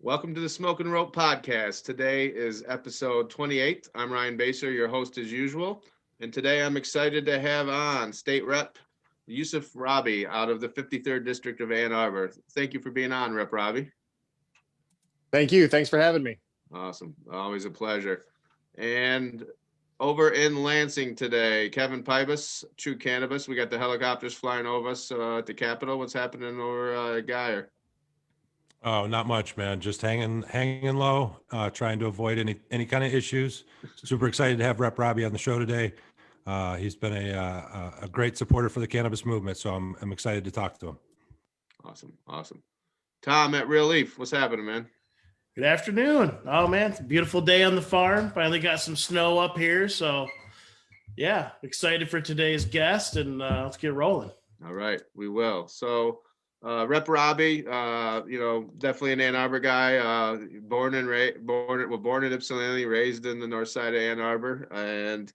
Welcome to the Smoke and Rope Podcast. Today is episode 28. I'm Ryan Basore, your host as usual. And today I'm excited to have on State Rep Yousef Rabhi out of the 53rd District of Ann Arbor. Thank you for being on, Rep Rabhi. Thank you. Thanks for having me. Awesome. Always a pleasure. And over in Lansing today, Kevin Pybus, Truu Cannabis. We got the helicopters flying over us at the Capitol. What's happening over at Geyer? Oh, not much, man. Just hanging low, trying to avoid any kind of issues. Super excited to have Rep Robbie on the show today. He's been a great supporter for the cannabis movement, so I'm excited to talk to him. Awesome. Tom at Real Leaf, what's happening, man? Good afternoon. Oh man, it's a beautiful day on the farm. Finally got some snow up here, so yeah, excited for today's guest, and let's get rolling. All right, we will. So, Rep Robbie, definitely an Ann Arbor guy. Born in Ypsilanti, raised in the north side of Ann Arbor, and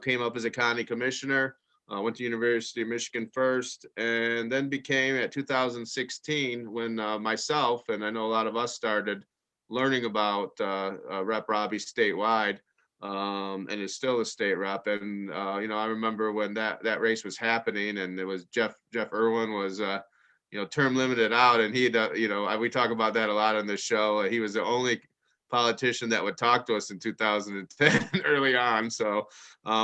came up as a county commissioner. Went to University of Michigan first, and then became at 2016 when myself and I know a lot of us started learning about Rep Robbie statewide, and is still a state rep. And I remember when that race was happening, and it was Jeff Irwin was term limited out, and we talk about that a lot on this show. He was the only politician that would talk to us in 2010 early on. So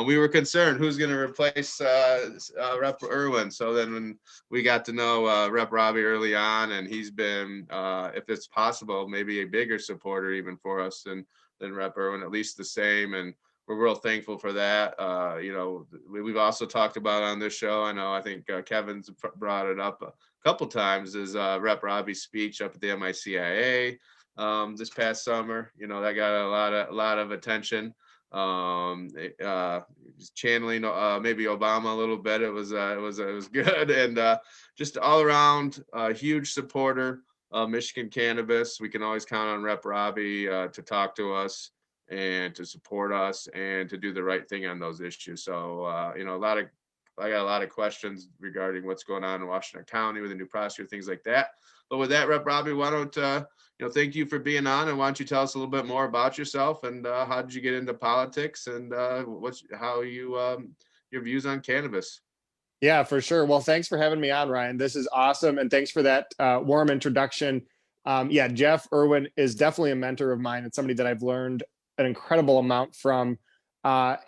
we were concerned who's going to replace Rep Irwin. So then when we got to know Rep Robbie early on, and he's been, if it's possible, maybe a bigger supporter even for us than Rep Irwin, at least the same. And we're real thankful for that. We've also talked about on this show, I think Kevin's brought it up a couple times, is Rep Robbie's speech up at the MICIA this past summer. That got a lot of attention. Channeling maybe Obama a little bit. It was good, and just all around huge supporter of Michigan cannabis. We can always count on Rep Robbie to talk to us and to support us and to do the right thing on those issues. So I got a lot of questions regarding what's going on in Washington County with the new prosecutor, things like that. But with that, Rep Robbie, why don't thank you for being on, and why don't you tell us a little bit more about yourself, and how did you get into politics, and your views on cannabis? Yeah, for sure. Well, thanks for having me on, Ryan. This is awesome, and thanks for that warm introduction. Jeff Irwin is definitely a mentor of mine and somebody that I've learned an incredible amount from. I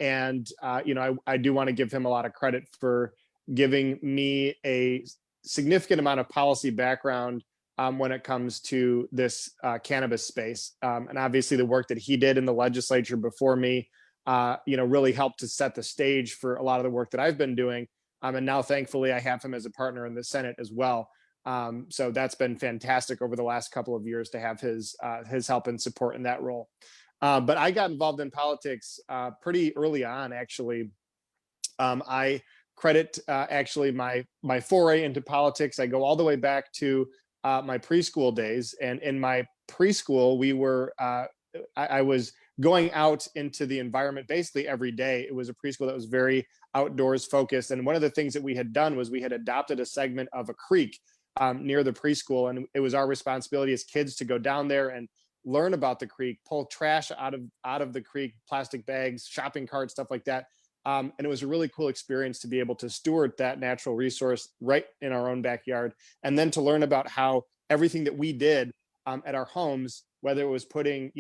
do want to give him a lot of credit for giving me a significant amount of policy background when it comes to this cannabis space. And obviously the work that he did in the legislature before me, really helped to set the stage for a lot of the work that I've been doing. And now, thankfully, I have him as a partner in the Senate as well. So that's been fantastic over the last couple of years to have his help and support in that role. But I got involved in politics pretty early on, actually. I credit actually my foray into politics. I go all the way back to my preschool days, and in my preschool, I was going out into the environment basically every day. It was a preschool that was very outdoors focused, and one of the things that we had done was we had adopted a segment of a creek near the preschool, and it was our responsibility as kids to go down there and learn about the creek, pull trash out of the creek, plastic bags, shopping carts, stuff like that. And it was a really cool experience to be able to steward that natural resource right in our own backyard. And then to learn about how everything that we did at our homes, whether it was putting,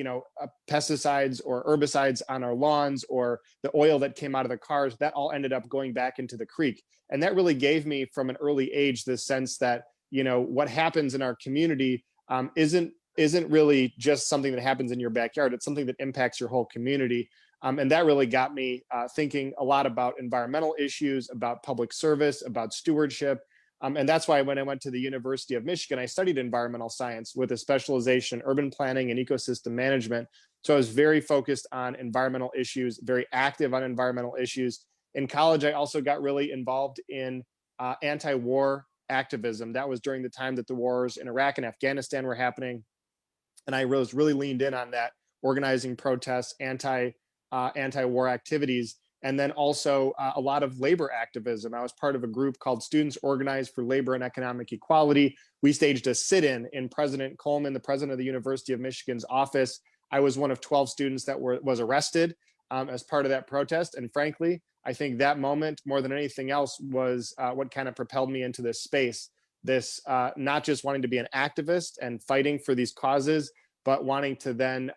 pesticides or herbicides on our lawns, or the oil that came out of the cars, that all ended up going back into the creek. And that really gave me from an early age this sense that, what happens in our community isn't really just something that happens in your backyard. It's something that impacts your whole community. And that really got me thinking a lot about environmental issues, about public service, about stewardship. And that's why when I went to the University of Michigan, I studied environmental science with a specialization in urban planning and ecosystem management. So I was very focused on environmental issues, very active on environmental issues. In college, I also got really involved in anti-war activism. That was during the time that the wars in Iraq and Afghanistan were happening. And I was really leaned in on that, organizing protests, anti-war activities. And then also a lot of labor activism. I was part of a group called Students Organized for Labor and Economic Equality. We staged a sit-in President Coleman, the president of the University of Michigan's office. I was one of 12 students that was arrested as part of that protest. And frankly, I think that moment, more than anything else, was what kind of propelled me into this space. This not just wanting to be an activist and fighting for these causes, but wanting to then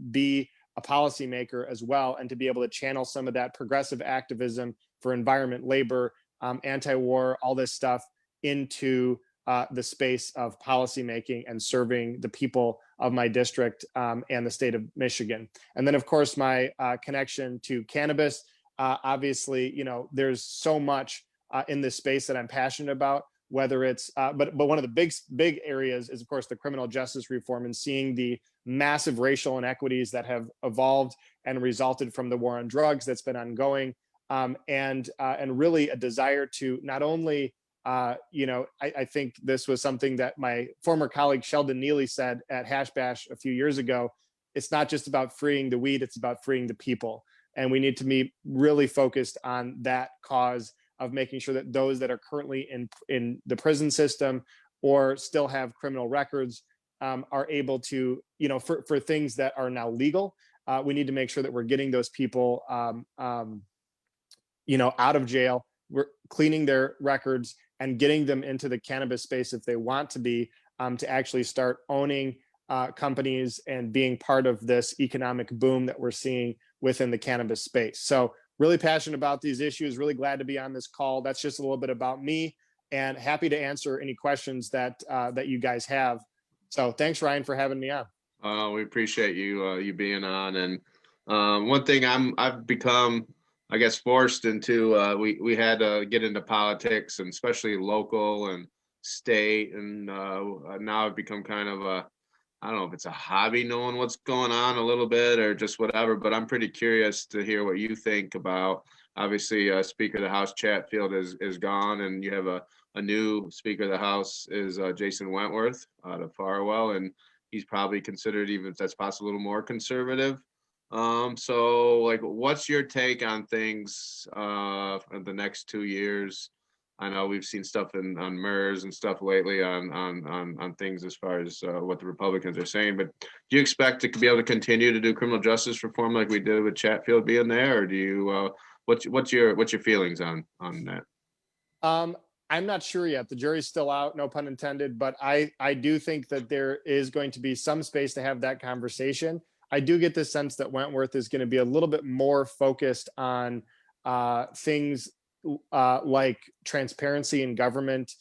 be a policymaker as well, and to be able to channel some of that progressive activism for environment, labor, anti-war, all this stuff into the space of policymaking and serving the people of my district and the state of Michigan. And then, of course, my connection to cannabis. Obviously, there's so much in this space that I'm passionate about. Whether it's, but one of the big areas is, of course, the criminal justice reform, and seeing the massive racial inequities that have evolved and resulted from the war on drugs that's been ongoing, and really a desire to not only, I think this was something that my former colleague Sheldon Neely said at Hash Bash a few years ago. It's not just about freeing the weed; it's about freeing the people, and we need to be really focused on that cause of making sure that those that are currently in the prison system or still have criminal records are able to, for things that are now legal, we need to make sure that we're getting those people, out of jail. We're cleaning their records and getting them into the cannabis space if they want to be, to actually start owning companies and being part of this economic boom that we're seeing within the cannabis space. So really passionate about these issues, really glad to be on this call. That's just a little bit about me, and happy to answer any questions that you guys have. So thanks, Ryan, for having me on. We appreciate you being on. And one thing I've become, I guess, forced into, we had to get into politics, and especially local and state. And now I've become kind of I don't know if it's a hobby knowing what's going on a little bit or just whatever, but I'm pretty curious to hear what you think about. Obviously, Speaker of the House Chatfield is gone, and you have a new Speaker of the House is Jason Wentworth out of Farwell, and he's probably considered, even if that's possible, a little more conservative. So like, what's your take on things in the next 2 years? I know we've seen stuff on MERS and stuff lately on things as far as what the Republicans are saying, but do you expect to be able to continue to do criminal justice reform like we did with Chatfield being there, or do you what's your feelings on that? I'm not sure yet. The jury's still out, no pun intended, but I do think that there is going to be some space to have that conversation. I do get the sense that Wentworth is going to be a little bit more focused on things like transparency in government,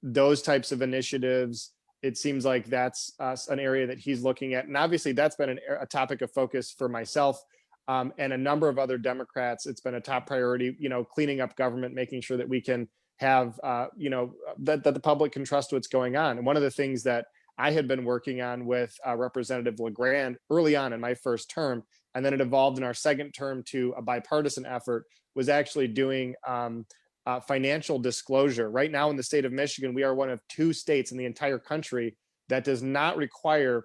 those types of initiatives. It seems like that's an area that he's looking at. And obviously that's been a topic of focus for myself and a number of other Democrats. It's been a top priority, cleaning up government, making sure that we can have, that the public can trust what's going on. And one of the things that I had been working on with Representative LeGrand early on in my first term, and then it evolved in our second term to a bipartisan effort, was actually doing financial disclosure. Right now in the state of Michigan, we are one of 2 states in the entire country that does not require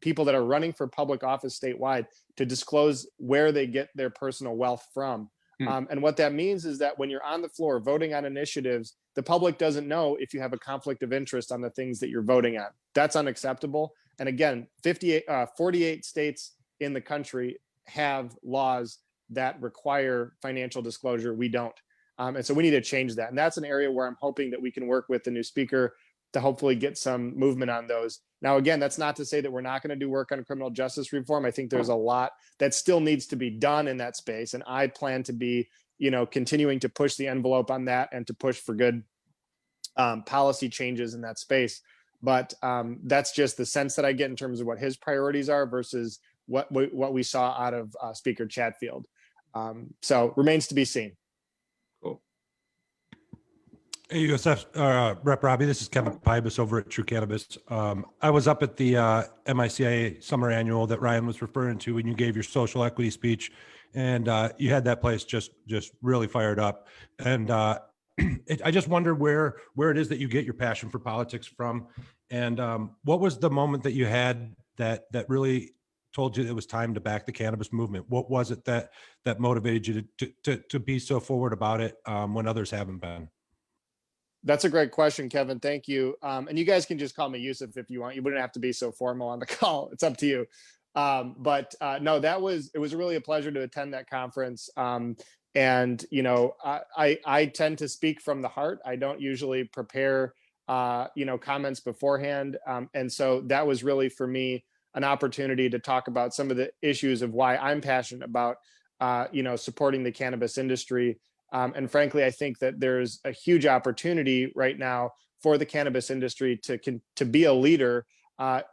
people that are running for public office statewide to disclose where they get their personal wealth from. And what that means is that when you're on the floor voting on initiatives, the public doesn't know if you have a conflict of interest on the things that you're voting on. That's unacceptable. And again, 48 states in the country have laws that require financial disclosure. We don't. And so we need to change that. And that's an area where I'm hoping that we can work with the new speaker to hopefully get some movement on those. Now, again, that's not to say that we're not going to do work on criminal justice reform. I think there's a lot that still needs to be done in that space. And I plan to be, continuing to push the envelope on that and to push for good policy changes in that space. But that's just the sense that I get in terms of what his priorities are versus what we saw out of Speaker Chatfield. So remains to be seen. Cool. Hey, Yousef, Rep. Rabhi, this is Kevin Pybus over at Truu Cannabis. I was up at the MICA summer annual that Ryan was referring to when you gave your social equity speech, and you had that place just really fired up. And I just wonder where it is that you get your passion for politics from, and what was the moment that you had that really told you it was time to back the cannabis movement? What was it that motivated you to be so forward about it when others haven't been? That's a great question, Kevin. Thank you. And you guys can just call me Yousef if you want. You wouldn't have to be so formal on the call. It's up to you. No, it was really a pleasure to attend that conference. And I tend to speak from the heart. I don't usually prepare comments beforehand. And so that was really for me an opportunity to talk about some of the issues of why I'm passionate about supporting the cannabis industry. And frankly, I think that there's a huge opportunity right now for the cannabis industry to be a leader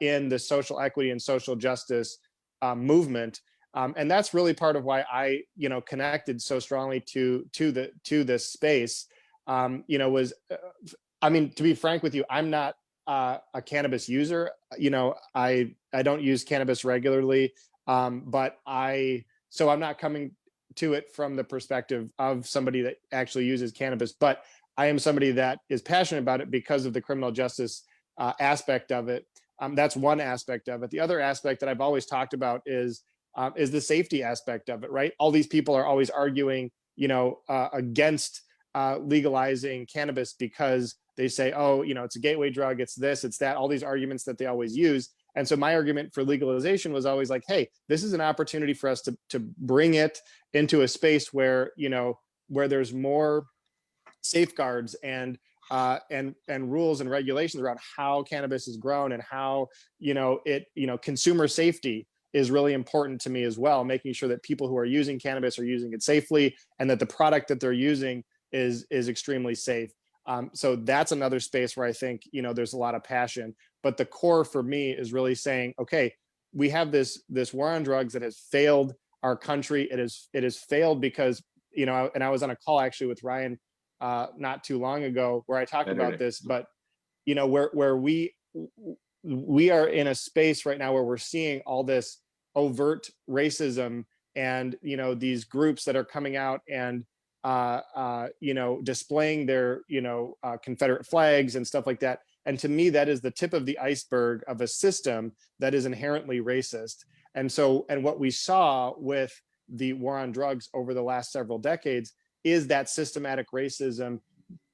in the social equity and social justice movement. And that's really part of why I, connected so strongly to this space. To be frank with you, I'm not a cannabis user. I don't use cannabis regularly, but so I'm not coming to it from the perspective of somebody that actually uses cannabis, but I am somebody that is passionate about it because of the criminal justice aspect of it. That's one aspect of it. The other aspect that I've always talked about is the safety aspect of it, right? All these people are always arguing, against legalizing cannabis because they say, oh, it's a gateway drug, it's this, it's that, all these arguments that they always use. And so my argument for legalization was always like, hey, this is an opportunity for us to bring it into a space where, where there's more safeguards and rules and regulations around how cannabis is grown and how, consumer safety is really important to me as well, making sure that people who are using cannabis are using it safely and that the product that they're using is extremely safe. So that's another space where I think, there's a lot of passion, but the core for me is really saying, okay, we have this war on drugs that has failed our country. It has failed because, and I was on a call actually with Ryan not too long ago where I talked about this, but, where we are in a space right now where we're seeing all this overt racism and, these groups that are coming out and, displaying their, Confederate flags and stuff like that. And to me, that is the tip of the iceberg of a system that is inherently racist. And what we saw with the war on drugs over the last several decades is that systematic racism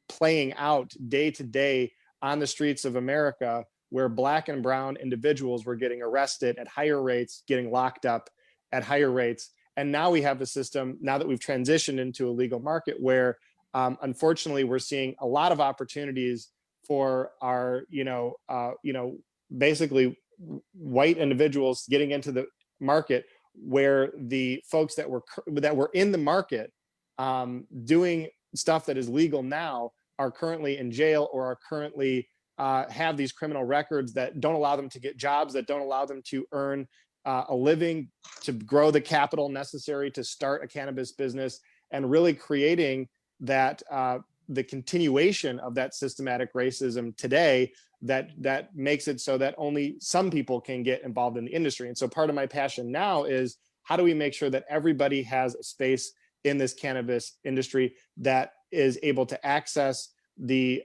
playing out day to day on the streets of America, where Black and brown individuals were getting arrested at higher rates, getting locked up at higher rates. And now we have a system, now that we've transitioned into a legal market, where unfortunately we're seeing a lot of opportunities for our, basically white individuals getting into the market, where the folks that were in the market doing stuff that is legal now are currently in jail or are currently have these criminal records that don't allow them to get jobs, that don't allow them to earn a living, to grow the capital necessary to start a cannabis business, and really creating that the continuation of that systematic racism today that makes it so that only some people can get involved in the industry. And so part of my passion now is, how do we make sure that everybody has a space in this cannabis industry that is able to access the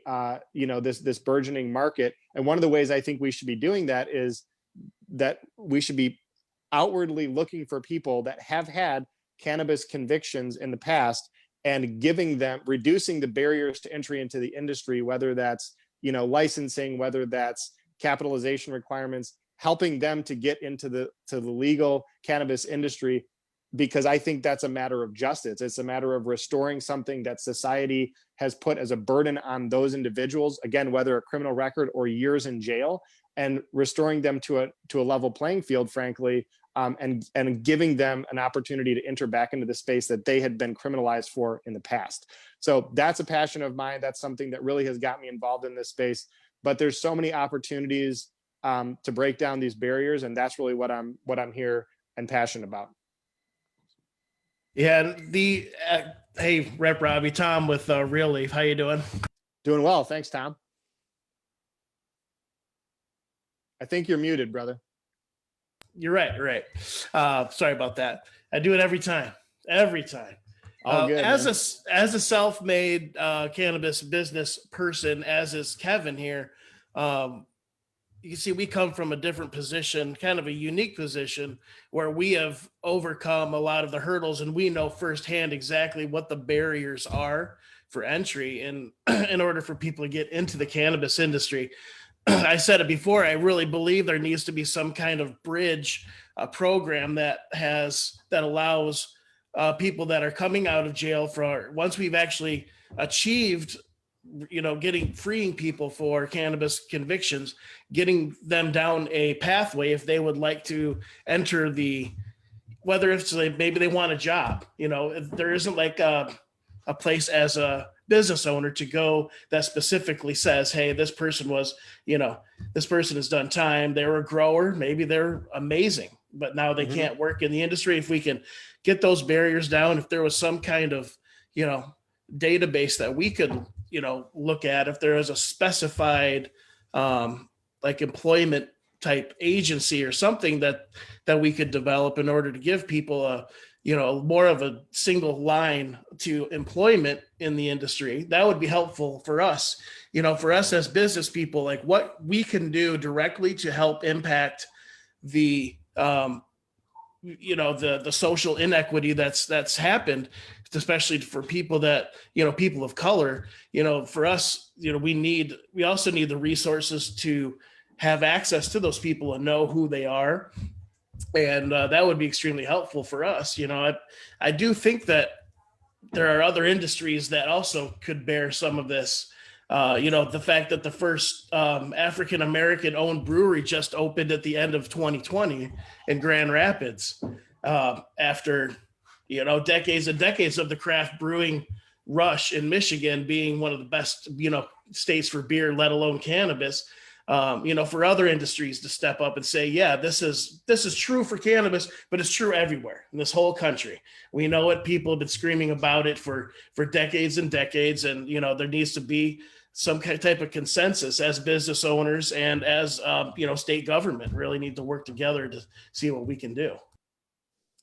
this burgeoning market? And one of the ways I think we should be doing that is that we should be outwardly looking for people that have had cannabis convictions in the past and reducing the barriers to entry into the industry, whether that's, licensing, whether that's capitalization requirements, helping them to get into the legal cannabis industry, because I think that's a matter of justice. It's a matter of restoring something that society has put as a burden on those individuals, again, whether a criminal record or years in jail, and restoring them to a level playing field, frankly, and giving them an opportunity to enter back into the space that they had been criminalized for in the past. So that's a passion of mine. That's something that really has got me involved in this space. But there's so many opportunities to break down these barriers, and that's really what I'm here and passionate about. Yeah, hey, Rep Robbie, Tom with Real Leaf. How you doing? Doing well, thanks, Tom. I think you're muted, brother. You're right. Sorry about that. I do it every time. All good, as a self-made cannabis business person, as is Kevin here, you see, we come from a different position, kind of a unique position where we have overcome a lot of the hurdles and we know firsthand exactly what the barriers are for entry and in order for people to get into the cannabis industry. I said it before, I really believe there needs to be some kind of bridge program that allows people that are coming out of jail for once we've actually achieved freeing people for cannabis convictions, getting them down a pathway if they would like to enter whether it's like maybe they want a job, there isn't like a place as a business owner to go that specifically says, hey, this person has done time. They're a grower. Maybe they're amazing, but now they can't work in the industry. If we can get those barriers down, if there was some kind of, database that we could, look at, if there is a specified like employment type agency or something that we could develop in order to give people a more of a single line to employment in the industry, that would be helpful for us, for us as business people, like what we can do directly to help impact the the social inequity that's happened, especially for people that, people of color, for us, we also need the resources to have access to those people and know who they are. And that would be extremely helpful for us. I do think that there are other industries that also could bear some of this. The fact that the first African-American owned brewery just opened at the end of 2020 in Grand Rapids, after, decades and decades of the craft brewing rush in Michigan being one of the best, states for beer, let alone cannabis. For other industries to step up and say, yeah, this is true for cannabis, but it's true everywhere in this whole country. We know it. People have been screaming about it for decades and decades. And, there needs to be some type of consensus as business owners and as, state government really need to work together to see what we can do.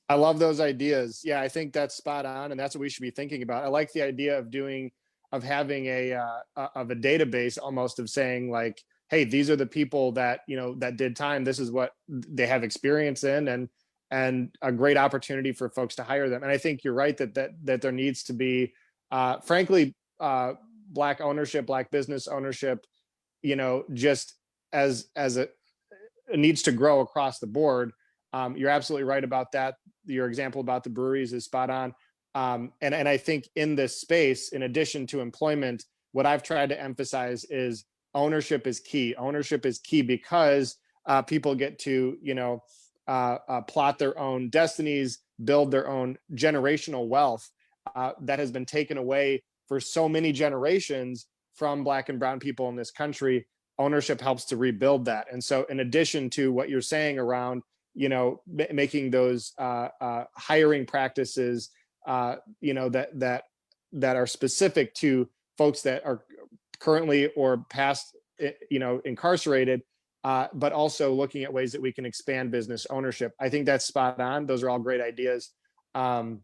I love those ideas. Yeah, I think that's spot on. And that's what we should be thinking about. I like the idea of having a database almost of saying like, hey, these are the people that, that did time. This is what they have experience in and a great opportunity for folks to hire them. And I think you're right that there needs to be, frankly, Black ownership, Black business ownership, just as it needs to grow across the board. You're absolutely right about that. Your example about the breweries is spot on. And I think in this space, in addition to employment, what I've tried to emphasize is ownership is key. Ownership is key because people get to, plot their own destinies, build their own generational wealth that has been taken away for so many generations from Black and brown people in this country. Ownership helps to rebuild that. And so in addition to what you're saying around, making those hiring practices, that are specific to folks that are currently or past, incarcerated, but also looking at ways that we can expand business ownership. I think that's spot on. Those are all great ideas. And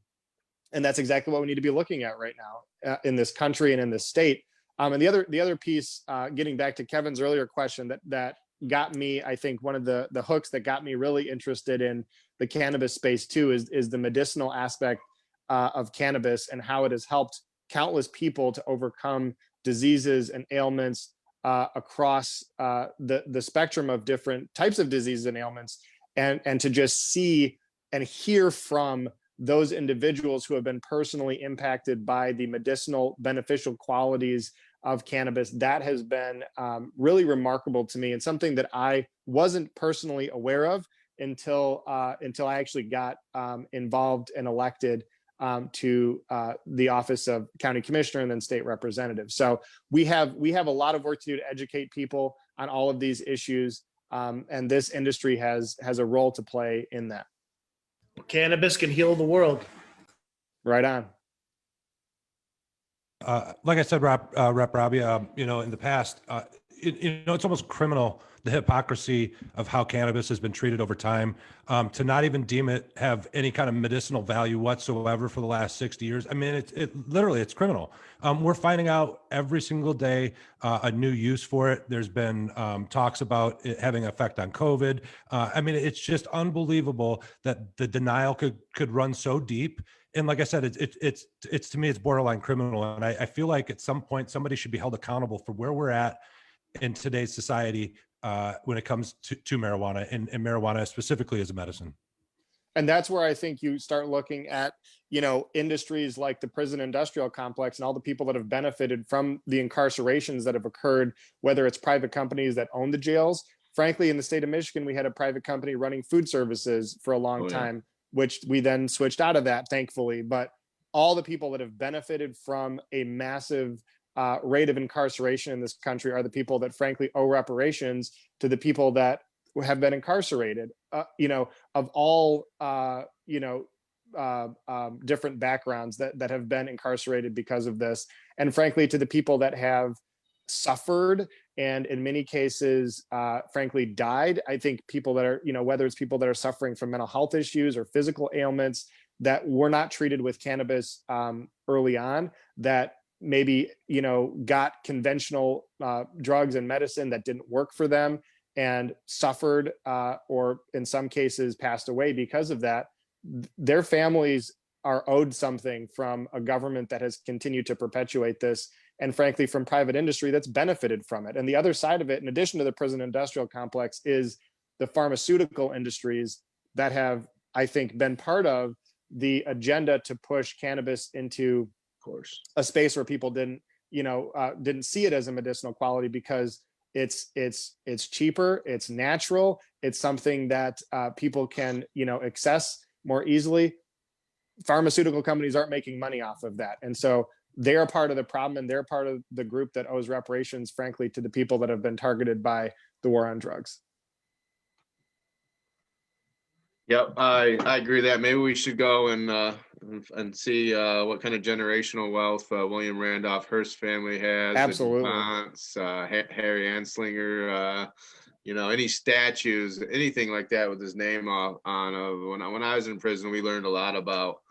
that's exactly what we need to be looking at right now in this country and in this state. And the other piece, getting back to Kevin's earlier question that got me, I think one of the hooks that got me really interested in the cannabis space too is the medicinal aspect of cannabis and how it has helped countless people to overcome diseases and ailments across the spectrum of different types of diseases and ailments, and to just see and hear from those individuals who have been personally impacted by the medicinal beneficial qualities of cannabis. That has been really remarkable to me and something that I wasn't personally aware of until I actually got involved and elected to the office of county commissioner and then state representative. So we have a lot of work to do to educate people on all of these issues, and this industry has a role to play in that. Cannabis can heal the world. Right on. Like I said, Rep Robbie, in the past, it's almost criminal, the hypocrisy of how cannabis has been treated over time, to not even deem it have any kind of medicinal value whatsoever for the last 60 years. I mean, it literally, it's criminal. We're finding out every single day a new use for it. There's been talks about it having an effect on COVID. I mean, it's just unbelievable that the denial could run so deep. And like I said, it's to me, it's borderline criminal. And I feel like at some point somebody should be held accountable for where we're at in today's society when it comes to marijuana and marijuana specifically as a medicine. And that's where I think you start looking at, industries like the prison industrial complex and all the people that have benefited from the incarcerations that have occurred, whether it's private companies that own the jails. Frankly, in the state of Michigan, we had a private company running food services for a long time, which we then switched out of that, thankfully. But all the people that have benefited from a massive rate of incarceration in this country are the people that frankly owe reparations to the people that have been incarcerated, of all, different backgrounds that have been incarcerated because of this. And frankly, to the people that have suffered and in many cases, frankly, died. I think people that are, whether it's people that are suffering from mental health issues or physical ailments that were not treated with cannabis early on, that maybe, got conventional drugs and medicine that didn't work for them and suffered or in some cases passed away because of that. Their families are owed something from a government that has continued to perpetuate this, and frankly from private industry that's benefited from it. And the other side of it, in addition to the prison industrial complex, is the pharmaceutical industries that have, I think, been part of the agenda to push cannabis into a space where people didn't see it as a medicinal quality because it's cheaper, it's natural, it's something that people can access more easily. Pharmaceutical companies aren't making money off of that, and so they're part of the problem, and they're part of the group that owes reparations, frankly, to the people that have been targeted by the war on drugs. Yep, I agree that maybe we should go and see what kind of generational wealth William Randolph Hearst family has. Absolutely. Harry Anslinger, any statues, anything like that with his name on. When I was in prison, we learned a lot about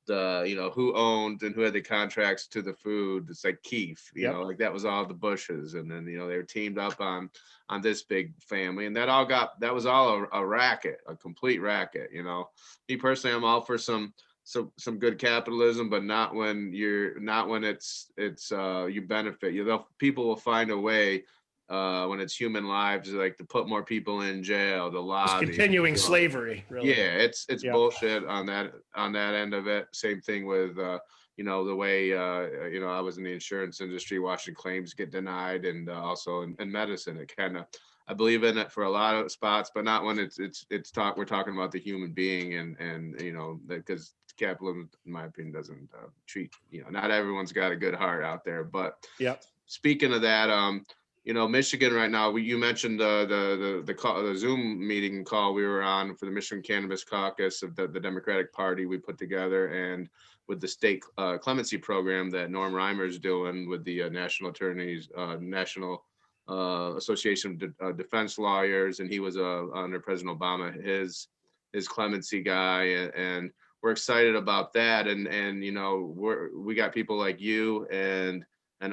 who owned and who had the contracts to the food. It's like Keefe, like that was all the Bushes, and then they were teamed up on this big family, and that was all a racket, a complete racket. Me personally, I'm all for some good capitalism, but not when it's you benefit. People will find a way when it's human lives, like to put more people in jail, the lobby, it's continuing slavery. Really. Yeah, it's bullshit on that end of it. Same thing with the way I was in the insurance industry, watching claims get denied, and also in medicine. It kind of, I believe in it for a lot of spots, but not when we're talking about the human being, and because capitalism, in my opinion, doesn't treat, not everyone's got a good heart out there. But speaking of that, Michigan right now, you mentioned the Zoom meeting call we were on for the Michigan Cannabis Caucus of the Democratic Party we put together, and with the state clemency program that Norm Reimer's doing with the National Attorneys, National Association of Defense Lawyers, and he was under President Obama, his clemency guy, and we're excited about that, and we got people like you and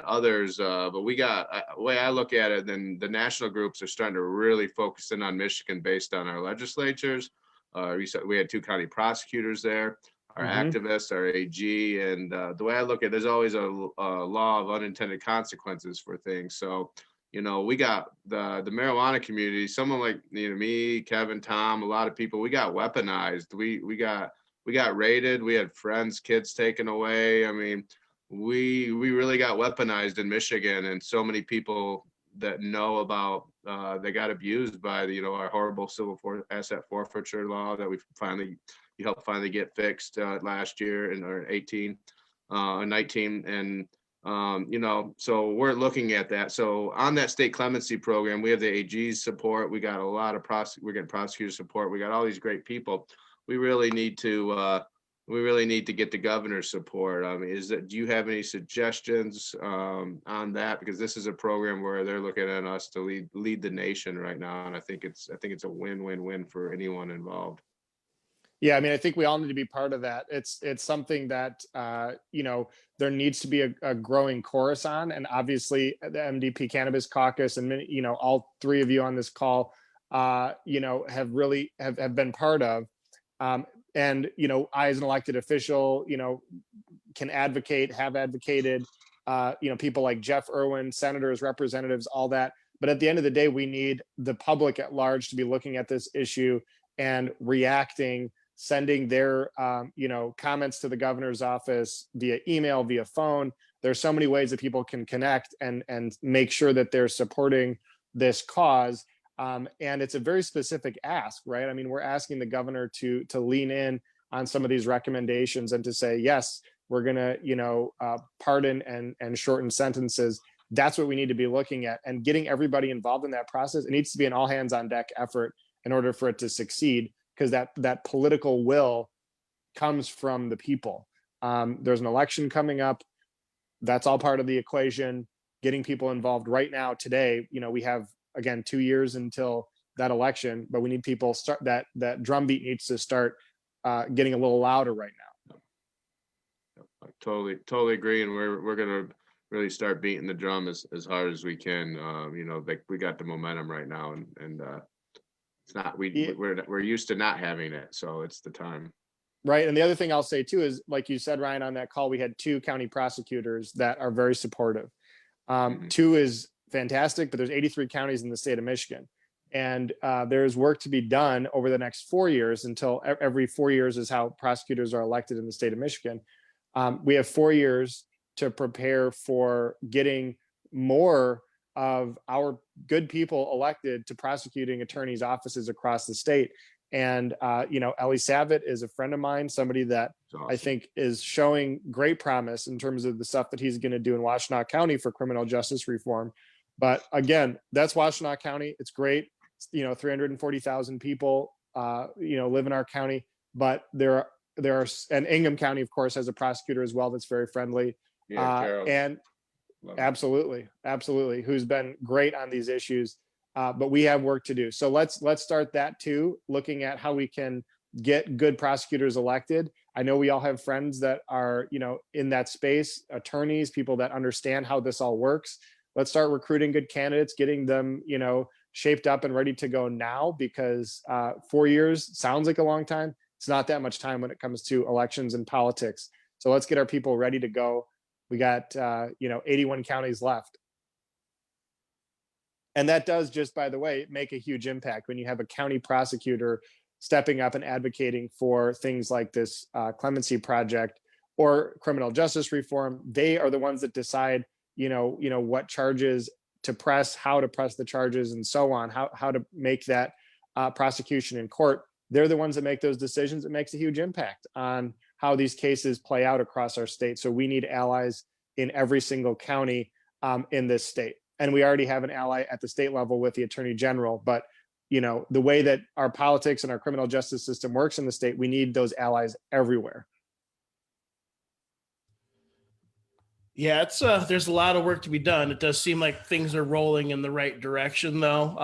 others, but we got, the way I look at it, then the national groups are starting to really focus in on Michigan based on our legislatures. We had 2 county prosecutors there, our activists, our AG, and the way I look at it, there's always a law of unintended consequences for things. So, we got the marijuana community, someone like me, Kevin, Tom, a lot of people, we got weaponized. We got raided. We had friends, kids taken away. I mean, we really got weaponized in Michigan, and so many people that know about they got abused by our horrible asset forfeiture law that we helped finally get fixed last year in 18 19, and so we're looking at that. So on that state clemency program, we have the AG's support. We got a lot of we're getting prosecutor support. We got all these great people. We really need to we really need to get the governor's support. Do you have any suggestions on that? Because this is a program where they're looking at us to lead the nation right now, and I think it's a win-win-win for anyone involved. Yeah, I mean, I think we all need to be part of that. It's something that there needs to be a growing chorus on, and obviously the MDP Cannabis Caucus and all three of you on this call, have really have been part of. And I, as an elected official, can advocate, have advocated. People like Jeff Irwin, senators, representatives, all that. But at the end of the day, we need the public at large to be looking at this issue and reacting, sending their comments to the governor's office via email, via phone. There's so many ways that people can connect and make sure that they're supporting this cause. And it's a very specific ask, right? I mean, we're asking the governor to lean in on some of these recommendations and to say, yes, we're gonna pardon and shorten sentences. That's what we need to be looking at, and getting everybody involved in that process. It needs to be an all hands on deck effort in order for it to succeed, because that political will comes from the people. There's an election coming up. That's all part of the equation. Getting people involved right now, today, we have, again, 2 years until that election, but we need people that drumbeat needs to start getting a little louder right now. I totally agree. And we're going to really start beating the drum as hard as we can. Like we got the momentum right now, and it's not, we're used to not having it. So it's the time. Right. And the other thing I'll say too is, like you said, Ryan, on that call, we had 2 county prosecutors that are very supportive. 2 is fantastic, but there's 83 counties in the state of Michigan. And there's work to be done over the next 4 years, until every 4 years is how prosecutors are elected in the state of Michigan. We have 4 years to prepare for getting more of our good people elected to prosecuting attorneys' offices across the state. And, Ellie Savitt is a friend of mine, somebody that Awesome. I think is showing great promise in terms of the stuff that he's going to do in Washtenaw County for criminal justice reform. But again, that's Washtenaw County. It's great. 340,000 people, live in our county, but there are, and Ingham County, of course, has a prosecutor as well that's very friendly. Yeah, and absolutely, who's been great on these issues. But we have work to do. So let's start that too, looking at how we can get good prosecutors elected. I know we all have friends that are, in that space, attorneys, people that understand how this all works. Let's start recruiting good candidates, getting them, shaped up and ready to go now, because 4 years sounds like a long time. It's not that much time when it comes to elections and politics. So let's get our people ready to go. We got, 81 counties left. And that does, just by the way, make a huge impact when you have a county prosecutor stepping up and advocating for things like this clemency project or criminal justice reform. They are the ones that decide, what charges to press, how to press the charges, and so on, how to make that prosecution in court. They're the ones that make those decisions. It makes a huge impact on how these cases play out across our state. So we need allies in every single county in this state. And we already have an ally at the state level with the Attorney General. But, the way that our politics and our criminal justice system works in the state, we need those allies everywhere. Yeah, it's there's a lot of work to be done. It does seem like things are rolling in the right direction, though.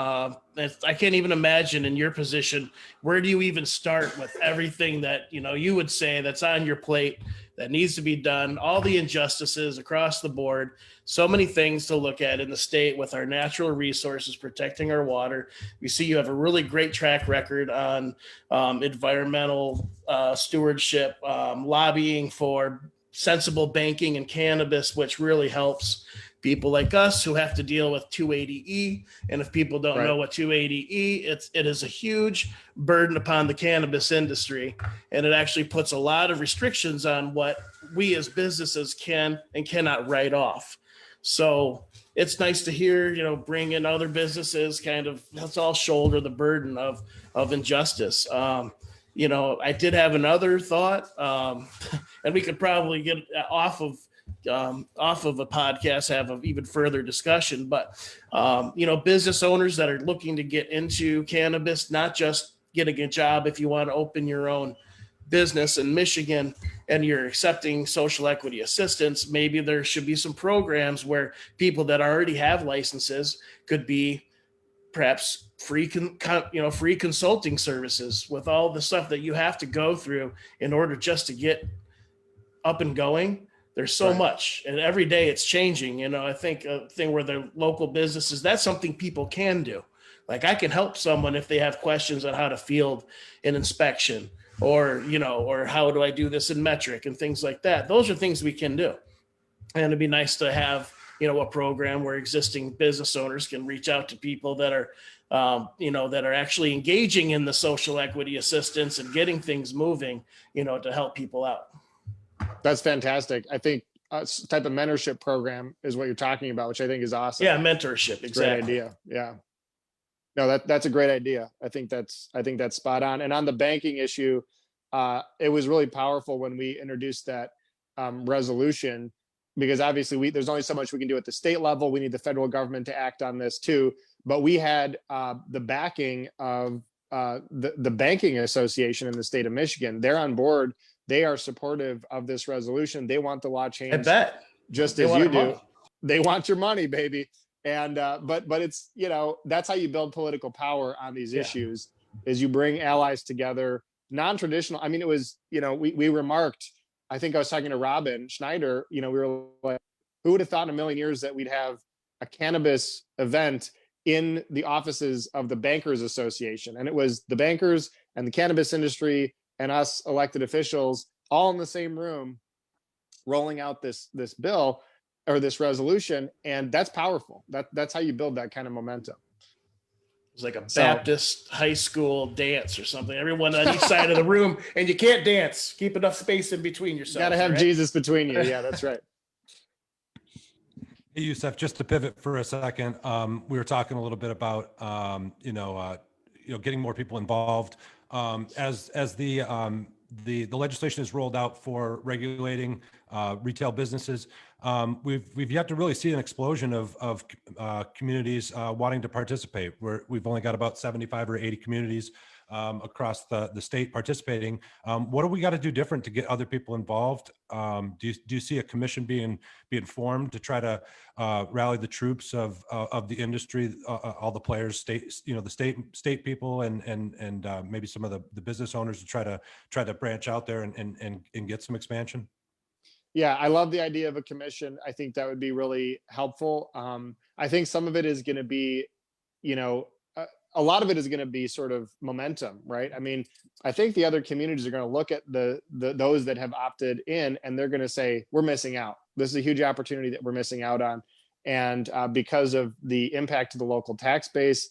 I can't even imagine in your position, where do you even start with everything that you would say that's on your plate that needs to be done, all the injustices across the board, so many things to look at in the state with our natural resources, protecting our water. We see you have a really great track record on environmental stewardship, lobbying for sensible banking and cannabis, which really helps people like us who have to deal with 280E. And if people don't know what 280E, it is a huge burden upon the cannabis industry. And it actually puts a lot of restrictions on what we as businesses can and cannot write off. So it's nice to hear, bring in other businesses, let's all shoulder the burden of injustice. I did have another thought, and we could probably get off of a podcast, have an even further discussion. But business owners that are looking to get into cannabis, not just getting a job if you want to open your own business in Michigan and you're accepting social equity assistance, maybe there should be some programs where people that already have licenses could be perhaps free consulting services with all the stuff that you have to go through in order just to get up and going. There's so Right. much, and every day it's changing. I think a thing where the local businesses, that's something people can do. Like I can help someone if they have questions on how to field an inspection or how do I do this in metric and things like that. Those are things we can do. And it'd be nice to have, a program where existing business owners can reach out to people that are, that are actually engaging in the social equity assistance and getting things moving, to help people out. That's fantastic. I think a type of mentorship program is what you're talking about, which I think is awesome. Yeah, mentorship. Exactly. Great idea. Yeah. No, that's a great idea. I think that's spot on. And on the banking issue, it was really powerful when we introduced that resolution, because obviously there's only so much we can do at the state level. We need the federal government to act on this too. But we had the backing of the Banking Association in the state of Michigan. They're on board. They are supportive of this resolution. They want the law changed. I bet. Just They as want you our do. money. They want your money, baby. And but it's, that's how you build political power on these issues, is you bring allies together, non-traditional. I mean, it was, we remarked, I think I was talking to Robin Schneider, we were like, who would have thought in a million years that we'd have a cannabis event in the offices of the Bankers Association? And it was the bankers and the cannabis industry and us elected officials all in the same room rolling out this bill or this resolution. And that's powerful. That's how you build that kind of momentum. It's like a Baptist high school dance or something. Everyone on each side of the room, and you can't dance. Keep enough space in between yourselves. Got to have right? Jesus between you. Yeah, that's right. Hey, Yousef, just to pivot for a second, we were talking a little bit about getting more people involved. As the legislation is rolled out for regulating retail businesses, we've yet to really see an explosion of communities wanting to participate. We've only got about 75 or 80 communities across the state participating. What do we got to do different to get other people involved? Do you see a commission being formed to try to rally the troops of the industry, all the players, the state people, and maybe some of the business owners to try to branch out there and get some expansion? Yeah, I love the idea of a commission. I think that would be really helpful. I think some of it is going to be, a lot of it is going to be sort of momentum, right? I mean, I think the other communities are going to look at those that have opted in, and they're going to say, we're missing out. This is a huge opportunity that we're missing out on. And because of the impact to the local tax base,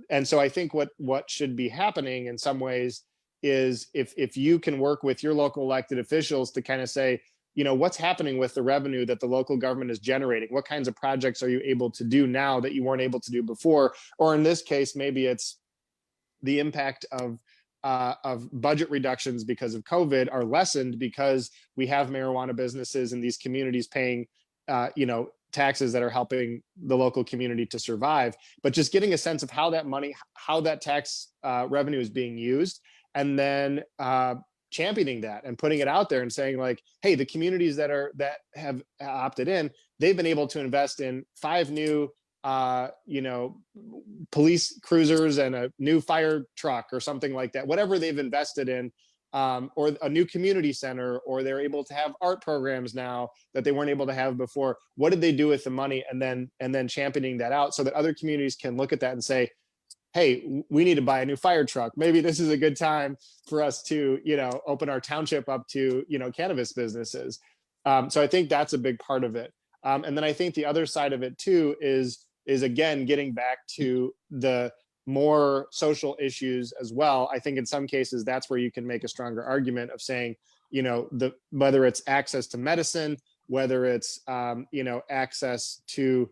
and so I think what should be happening in some ways is if you can work with your local elected officials to kind of say, what's happening with the revenue that the local government is generating? What kinds of projects are you able to do now that you weren't able to do before? Or in this case, maybe it's the impact of budget reductions because of COVID are lessened because we have marijuana businesses in these communities paying, taxes that are helping the local community to survive. But just getting a sense of how that money, how that tax revenue is being used, and then championing that and putting it out there and saying like, hey, the communities that have opted in, they've been able to invest in 5 new police cruisers and a new fire truck or something like that, whatever they've invested in, or a new community center, or they're able to have art programs now that they weren't able to have before. What did they do with the money? And then championing that out so that other communities can look at that and say, hey, we need to buy a new fire truck. Maybe this is a good time for us to, open our township up to, cannabis businesses. So I think that's a big part of it. And then I think the other side of it too is again, getting back to the more social issues as well. I think in some cases, that's where you can make a stronger argument of saying, whether it's access to medicine, whether it's, access to,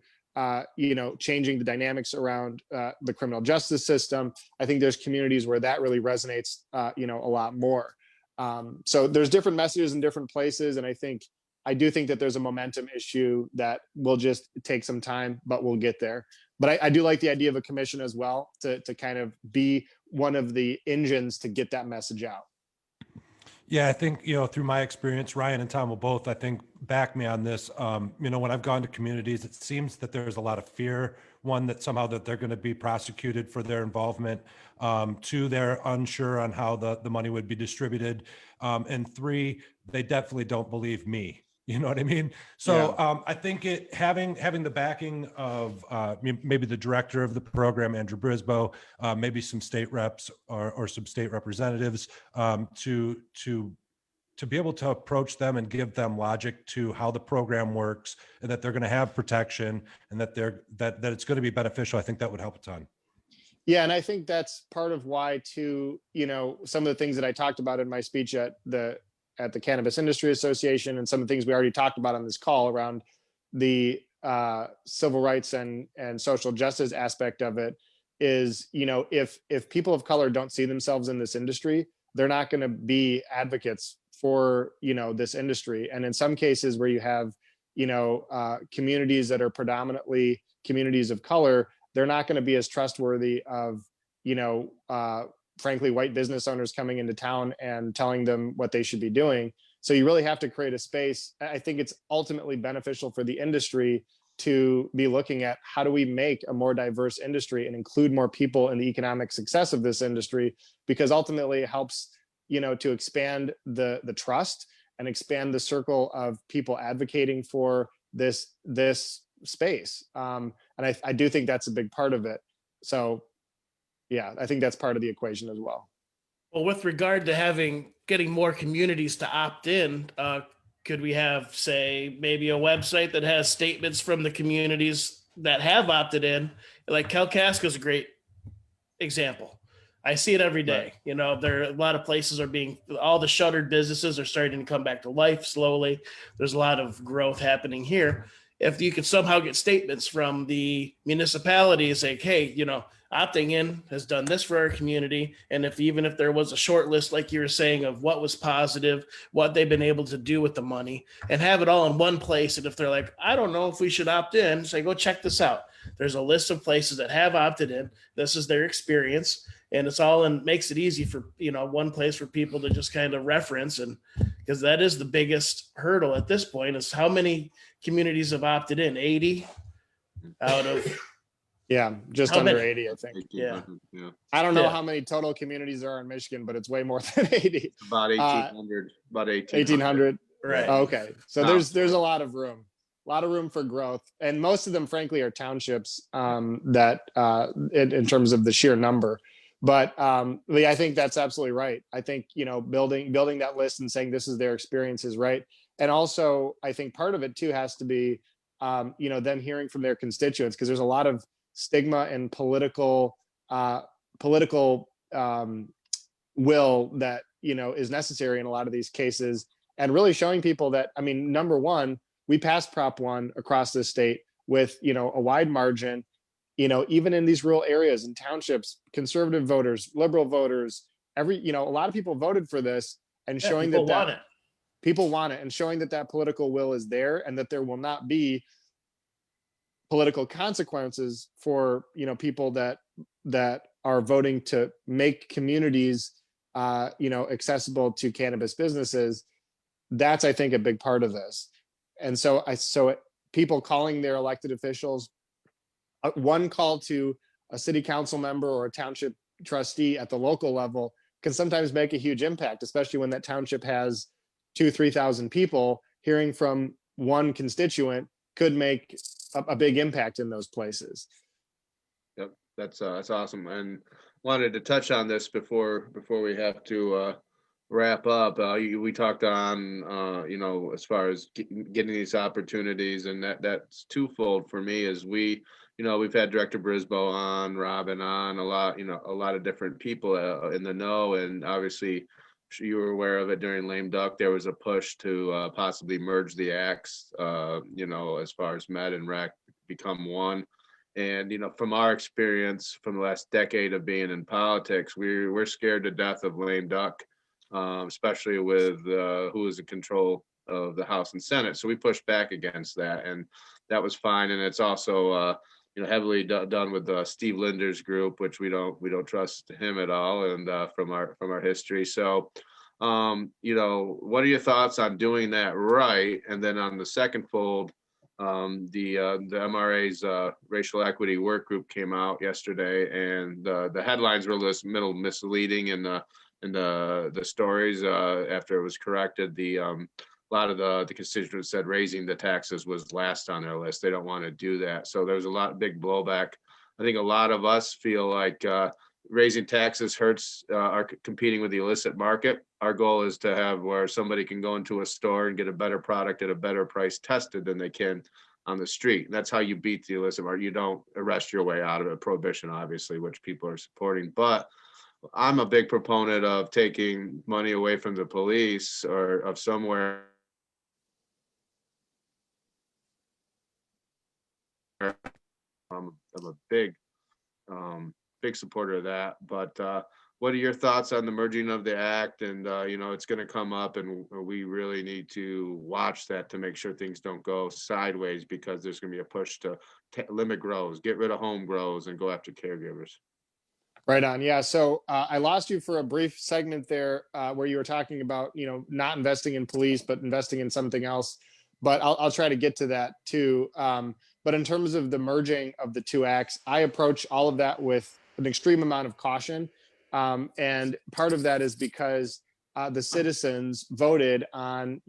changing the dynamics around the criminal justice system. I think there's communities where that really resonates, a lot more. So there's different messages in different places. And I do think that there's a momentum issue that will just take some time, but we'll get there. But I do like the idea of a commission as well to kind of be one of the engines to get that message out. Yeah, I think, through my experience, Ryan and Tom will both, I think, back me on this. When I've gone to communities, it seems that there's a lot of fear. One, that somehow that they're going to be prosecuted for their involvement. Two, they're unsure on how the money would be distributed. And three, they definitely don't believe me. You know what I mean? So I think having the backing of maybe the director of the program, Andrew Brisboe, maybe some state reps or some state representatives, to be able to approach them and give them logic to how the program works, and that they're going to have protection, and that it's going to be beneficial. I think that would help a ton. Yeah, and I think that's part of why too, some of the things that I talked about in my speech at the Cannabis Industry Association, and some of the things we already talked about on this call around the civil rights and social justice aspect of it is, if people of color don't see themselves in this industry, they're not going to be advocates for, this industry. And in some cases where you have, communities that are predominantly communities of color, they're not going to be as trustworthy of, frankly, white business owners coming into town and telling them what they should be doing. So you really have to create a space. I think it's ultimately beneficial for the industry to be looking at how do we make a more diverse industry and include more people in the economic success of this industry, because ultimately it helps, to expand the trust and expand the circle of people advocating for this space. And I do think that's a big part of it. So yeah, I think that's part of the equation as well. Well, with regard to getting more communities to opt in, could we have, say, maybe a website that has statements from the communities that have opted in? Like Kalkaska is a great example. I see it every day. Right. There are a lot of places all the shuttered businesses are starting to come back to life slowly. There's a lot of growth happening here. If you could somehow get statements from the municipalities like, hey, opting in has done this for our community. And even if there was a short list, like you were saying, of what was positive, what they've been able to do with the money, and have it all in one place. And if they're like, I don't know if we should opt in, say, go check this out. There's a list of places that have opted in. This is their experience. And it's all makes it easy for, one place for people to just kind of reference. And because that is the biggest hurdle at this point, is how many communities have opted in? 80 out of just how under many? 80, I think. Yeah. I don't know how many total communities there are in Michigan, but it's way more than 80. About 1,800. About 1,800. Right. Okay. So there's a lot of room. A lot of room for growth, and most of them, frankly, are townships that in terms of the sheer number. But I think that's absolutely right. I think building that list and saying this is their experience is right. And also, I think part of it too has to be them hearing from their constituents, because there's a lot of stigma and political will that is necessary in a lot of these cases, and really showing people that, number one, we passed Prop 1 across the state with a wide margin. Even in these rural areas and townships, conservative voters, liberal voters, a lot of people voted for this, and showing people want it. People want it, and showing that political will is there, and that there will not be political consequences for people that are voting to make communities accessible to cannabis businesses. That's, I think, a big part of this. And so people calling their elected officials, one call to a city council member or a township trustee at the local level can sometimes make a huge impact, especially when that township has 2,000-3,000 people. Hearing from one constituent could make a big impact in those places. Yep, that's awesome. And wanted to touch on this before we have to wrap up. We talked on as far as getting these opportunities, and that's twofold for me. As we've had Director Brisboe on, Robin on, a lot of different people in the know, and obviously you were aware of it during Lame Duck. There was a push to possibly merge the acts, as far as med and rec become one. And from our experience from the last decade of being in politics, we're scared to death of Lame Duck, especially with who is in control of the House and Senate. So we pushed back against that, and that was fine. And it's also heavily done with Steve Linder's group, which we don't trust him at all, and from our history. So What are your thoughts on doing that right? And then on the second fold, the MRA's racial equity work group came out yesterday, and the headlines were a little misleading in the stories after it was corrected. A lot of the constituents said raising the taxes was last on their list. They don't want to do that. So there's a lot of big blowback. I think a lot of us feel like raising taxes hurts our competing with the illicit market. Our goal is to have where somebody can go into a store and get a better product at a better price tested than they can on the street. And that's how you beat the illicit market. You don't arrest your way out of it. Prohibition, obviously, which people are supporting. But I'm a big proponent of taking money away from the police or of somewhere. I'm a big supporter of that. But what are your thoughts on the merging of the act? And it's going to come up, and we really need to watch that to make sure things don't go sideways, because there's going to be a push to limit grows, get rid of home grows, and go after caregivers. Right on. Yeah. So I lost you for a brief segment there where you were talking about, not investing in police, but investing in something else. But I'll try to get to that too. But in terms of the merging of the two acts, I approach all of that with an extreme amount of caution. And part of that is because the citizens voted on,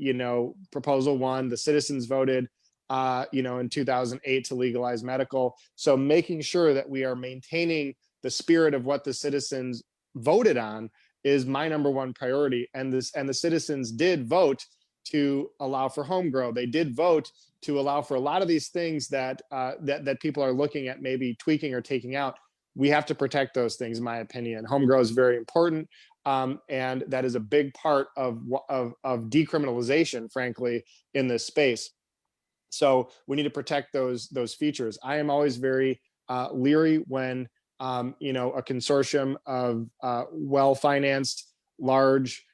proposal one. The citizens voted, in 2008 to legalize medical. So making sure that we are maintaining the spirit of what the citizens voted on is my number one priority. And the citizens did vote to allow for home grow. They did vote to allow for a lot of these things that people are looking at maybe tweaking or taking out. We have to protect those things, in my opinion. Home grow is very important. And that is a big part of decriminalization, frankly, in this space. So we need to protect those features. I am always very leery when a consortium of well-financed, large,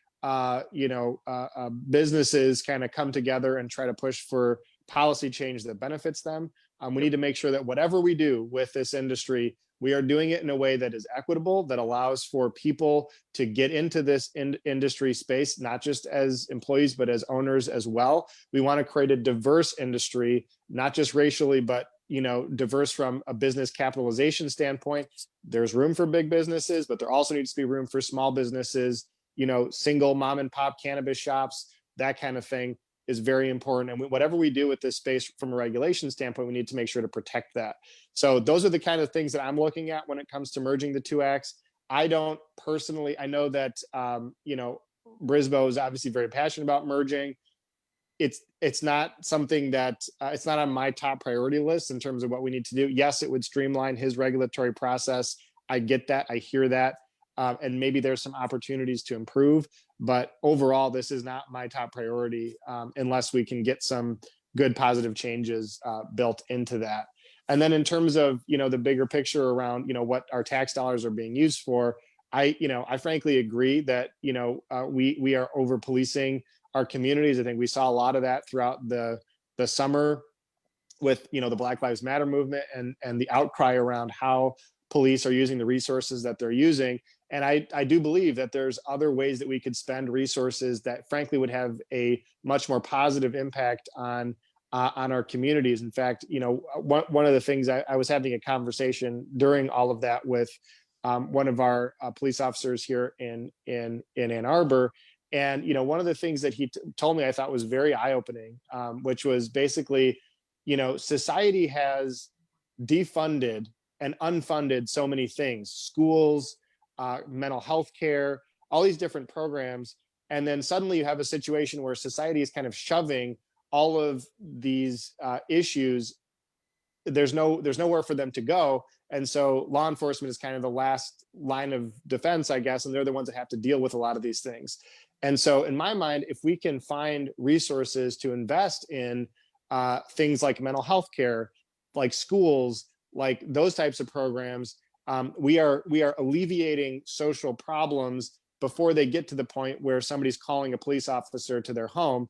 businesses kind of come together and try to push for policy change that benefits them. We need to make sure that whatever we do with this industry, we are doing it in a way that is equitable, that allows for people to get into this industry space, not just as employees, but as owners as well. We want to create a diverse industry, not just racially, but diverse from a business capitalization standpoint. There's room for big businesses, but there also needs to be room for small businesses, single mom and pop cannabis shops. That kind of thing is very important. And whatever we do with this space from a regulation standpoint, we need to make sure to protect that. So those are the kind of things that I'm looking at when it comes to merging the two acts. I don't personally, I know that, Brisboe is obviously very passionate about merging. It's not something that it's not on my top priority list in terms of what we need to do. Yes, it would streamline his regulatory process. I get that. I hear that. And maybe there's some opportunities to improve, but overall, this is not my top priority unless we can get some good positive changes built into that. And then in terms of, the bigger picture around, what our tax dollars are being used for, I frankly agree that, we are over policing our communities. I think we saw a lot of that throughout the summer with, the Black Lives Matter movement and the outcry around how police are using the resources that they're using. And I do believe that there's other ways that we could spend resources that frankly would have a much more positive impact on our communities. In fact, one of the things I was having a conversation during all of that with one of our police officers here in Ann Arbor. And, one of the things that he told me I thought was very eye-opening, which was basically, society has defunded and unfunded so many things, schools, mental health care, all these different programs. And then suddenly you have a situation where society is kind of shoving all of these issues. There's nowhere for them to go. And so law enforcement is kind of the last line of defense, I guess. And they're the ones that have to deal with a lot of these things. And so in my mind, if we can find resources to invest in things like mental health care, like schools, like those types of programs, we are alleviating social problems before they get to the point where somebody's calling a police officer to their home.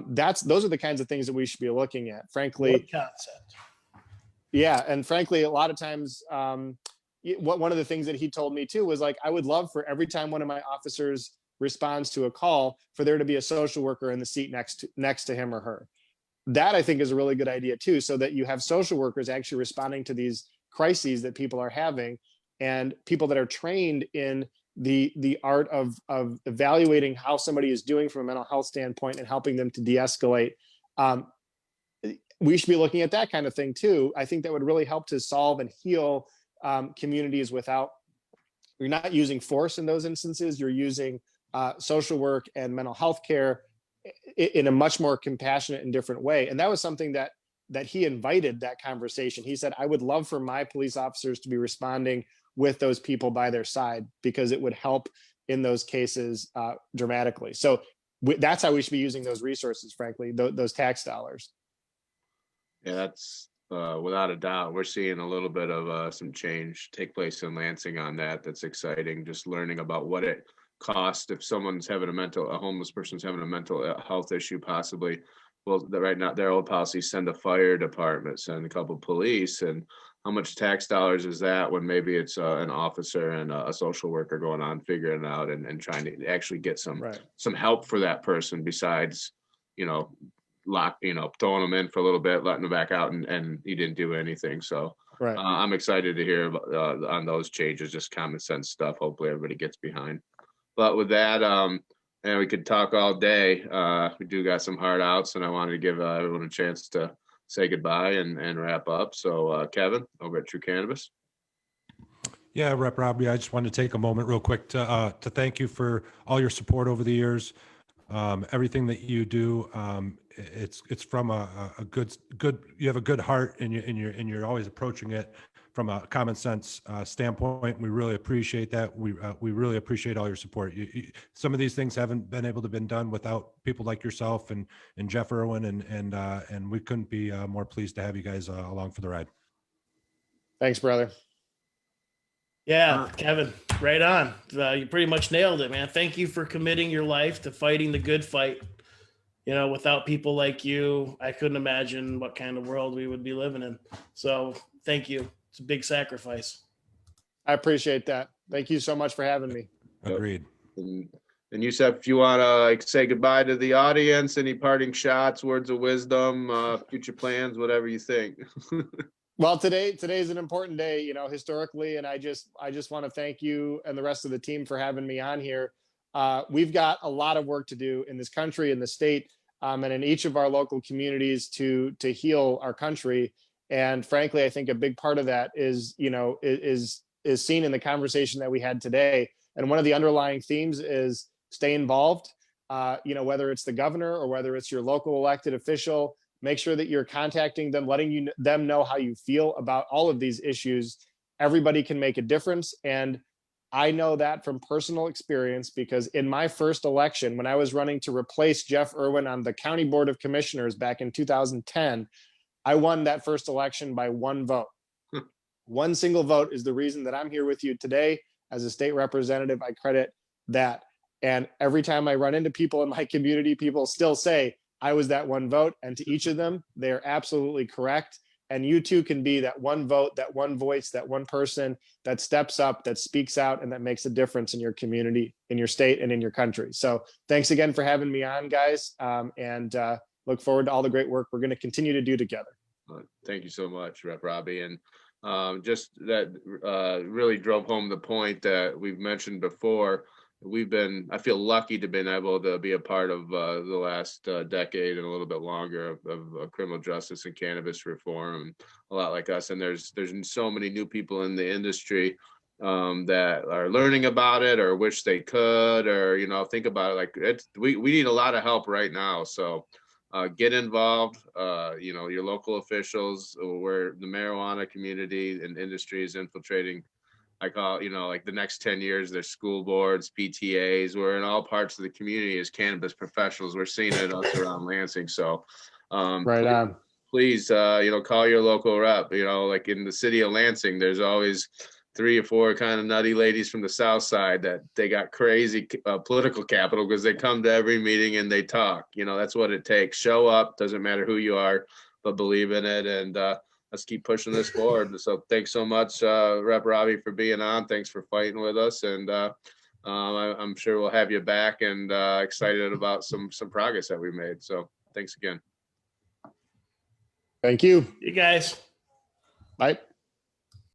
Those are the kinds of things that we should be looking at, frankly. What concept? Yeah. And frankly, a lot of times, one of the things that he told me too was like, I would love for every time one of my officers responds to a call, for there to be a social worker in the seat next to him or her. That I think is a really good idea too, so that you have social workers actually responding to these crises that people are having, and people that are trained in the art of evaluating how somebody is doing from a mental health standpoint and helping them to de-escalate. We should be looking at that kind of thing too. I think that would really help to solve and heal communities without, you're not using force in those instances. You're using social work and mental health care in a much more compassionate and different way. And that was something that he invited that conversation. He said, I would love for my police officers to be responding with those people by their side, because it would help in those cases dramatically. So that's how we should be using those resources, frankly, those tax dollars. Yeah, that's without a doubt. We're seeing a little bit of some change take place in Lansing on that. That's exciting. Just learning about what it costs if someone's having a homeless person's having a mental health issue, possibly. Well, right now their old policy, send a fire department, send a couple police, and how much tax dollars is that when maybe it's an officer and a social worker going on figuring it out and trying to actually get some help for that person besides, throwing them in for a little bit, letting them back out, and he didn't do anything. So I'm excited to hear about, on those changes, just common sense stuff. Hopefully everybody gets behind. But with that, and we could talk all day. We do got some hard outs, and I wanted to give everyone a chance to say goodbye and wrap up. So Kevin over at Truu Cannabis. Yeah, Rep Robbie, I just wanted to take a moment real quick to thank you for all your support over the years. Everything that you do, it's from a good, you have a good heart, and you're always approaching it from a common sense standpoint. We really appreciate that. We really appreciate all your support. Some of these things haven't been able to been done without people like yourself and Jeff Irwin, and we couldn't be more pleased to have you guys along for the ride. Thanks, brother. Yeah, Kevin, right on. You pretty much nailed it, man. Thank you for committing your life to fighting the good fight. Without people like you, I couldn't imagine what kind of world we would be living in. So thank you. It's a big sacrifice. I appreciate that. Thank you so much for having me. Agreed. And Yousef, if you want to say goodbye to the audience, any parting shots, words of wisdom, future plans, whatever you think. Well, today's an important day, historically, and I just want to thank you and the rest of the team for having me on here. We've got a lot of work to do in this country, in the state, and in each of our local communities to heal our country. And frankly, I think a big part of that is seen in the conversation that we had today. And one of the underlying themes is stay involved. Whether it's the governor or whether it's your local elected official, make sure that you're contacting them, letting them know how you feel about all of these issues. Everybody can make a difference. And I know that from personal experience, because in my first election, when I was running to replace Jeff Irwin on the County Board of Commissioners back in 2010, I won that first election by one vote. One single vote is the reason that I'm here with you today as a state representative. I credit that. And every time I run into people in my community, people still say, I was that one vote. And to each of them, they're absolutely correct. And you too can be that one vote, that one voice, that one person that steps up, that speaks out, and that makes a difference in your community, in your state, and in your country. So thanks again for having me on, guys. And look forward to all the great work we're going to continue to do together. Thank you so much, Rep Robbie. And just that really drove home the point that we've mentioned before. I feel lucky to been able to be a part of the last decade and a little bit longer of criminal justice and cannabis reform, a lot like us. And there's so many new people in the industry that are learning about it or wish they could, or, think about it. Like we need a lot of help right now. So get involved, your local officials, where the marijuana community and industry is infiltrating. I call it, like the next 10 years, there's school boards, PTAs. We're in all parts of the community as cannabis professionals. We're seeing it us around Lansing. So please, call your local rep. Like in the city of Lansing, there's always 3 or 4 kind of nutty ladies from the South Side that they got crazy political capital because they come to every meeting and they talk. That's what it takes. Show up. Doesn't matter who you are, but believe in it. And let's keep pushing this forward. So thanks so much, Rep Robbie, for being on. Thanks for fighting with us. And I'm sure we'll have you back and excited about some progress that we made. So thanks again. Thank you. You guys. Bye.